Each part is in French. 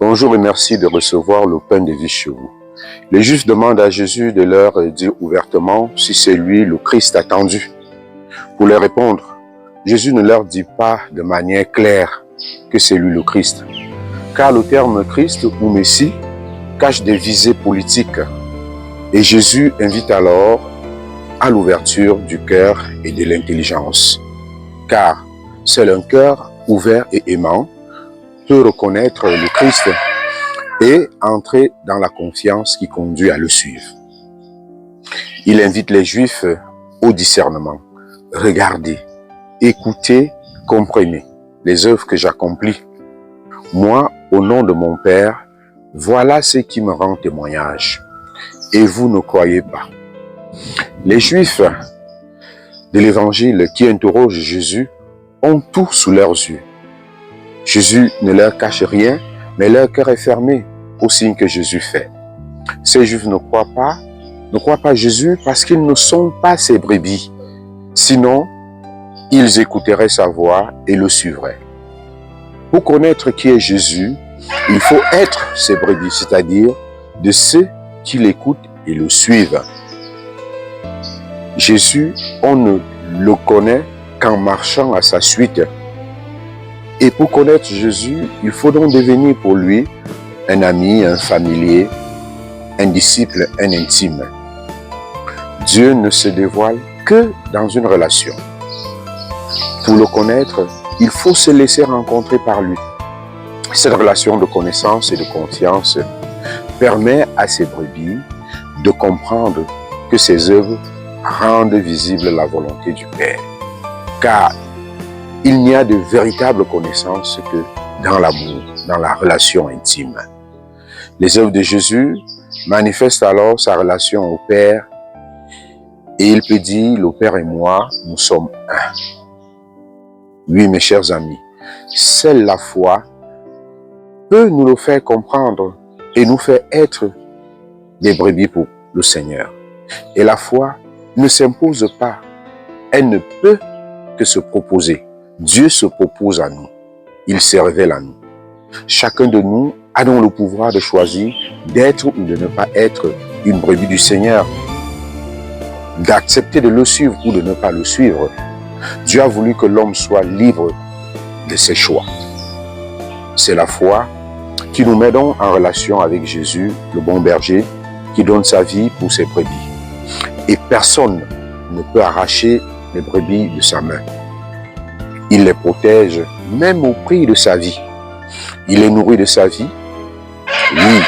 Bonjour et merci de recevoir le pain de vie chez vous. Les Juifs demandent à Jésus de leur dire ouvertement si c'est lui le Christ attendu. Pour leur répondre, Jésus ne leur dit pas de manière claire que c'est lui le Christ, car le terme Christ ou Messie cache des visées politiques. Et Jésus invite alors à l'ouverture du cœur et de l'intelligence, car seul un cœur ouvert et aimant peut reconnaître le Christ et entrer dans la confiance qui conduit à le suivre. Il invite les Juifs au discernement. Regardez, écoutez, comprenez les œuvres que j'accomplis. Moi, au nom de mon Père, voilà ce qui me rend témoignage. Et vous ne croyez pas. Les Juifs de l'Évangile qui interrogent Jésus ont tout sous leurs yeux. Jésus ne leur cache rien, mais leur cœur est fermé au signe que Jésus fait. Ces Juifs ne croient pas Jésus parce qu'ils ne sont pas ses brebis. Sinon, ils écouteraient sa voix et le suivraient. Pour connaître qui est Jésus, il faut être ses brebis, c'est-à-dire de ceux qui l'écoutent et le suivent. Jésus, on ne le connaît qu'en marchant à sa suite. Et pour connaître Jésus, il faut donc devenir pour lui un ami, un familier, un disciple, un intime. Dieu ne se dévoile que dans une relation. Pour le connaître, il faut se laisser rencontrer par lui. Cette relation de connaissance et de confiance permet à ses brebis de comprendre que ses œuvres rendent visible la volonté du Père. Car il n'y a de véritable connaissance que dans l'amour, dans la relation intime. Les œuvres de Jésus manifestent alors sa relation au Père et il peut dire, le Père et moi, nous sommes un. Oui, mes chers amis, seule la foi peut nous le faire comprendre et nous faire être des brebis pour le Seigneur. Et la foi ne s'impose pas, elle ne peut que se proposer. Dieu se propose à nous, il se révèle à nous. Chacun de nous a donc le pouvoir de choisir d'être ou de ne pas être une brebis du Seigneur, d'accepter de le suivre ou de ne pas le suivre. Dieu a voulu que l'homme soit libre de ses choix. C'est la foi qui nous met donc en relation avec Jésus, le bon berger, qui donne sa vie pour ses brebis. Et personne ne peut arracher les brebis de sa main. Il les protège même au prix de sa vie. Il les nourrit de sa vie. Oui,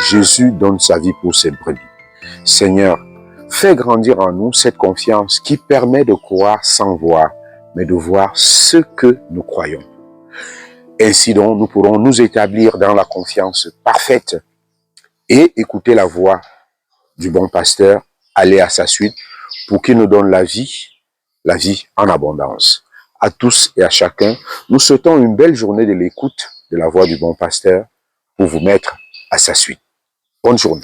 Jésus donne sa vie pour ses brebis. Seigneur, fais grandir en nous cette confiance qui permet de croire sans voir, mais de voir ce que nous croyons. Ainsi donc, nous pourrons nous établir dans la confiance parfaite et écouter la voix du bon pasteur, aller à sa suite pour qu'il nous donne la vie en abondance. À tous et à chacun, nous souhaitons une belle journée de l'écoute de la voix du bon pasteur pour vous mettre à sa suite. Bonne journée.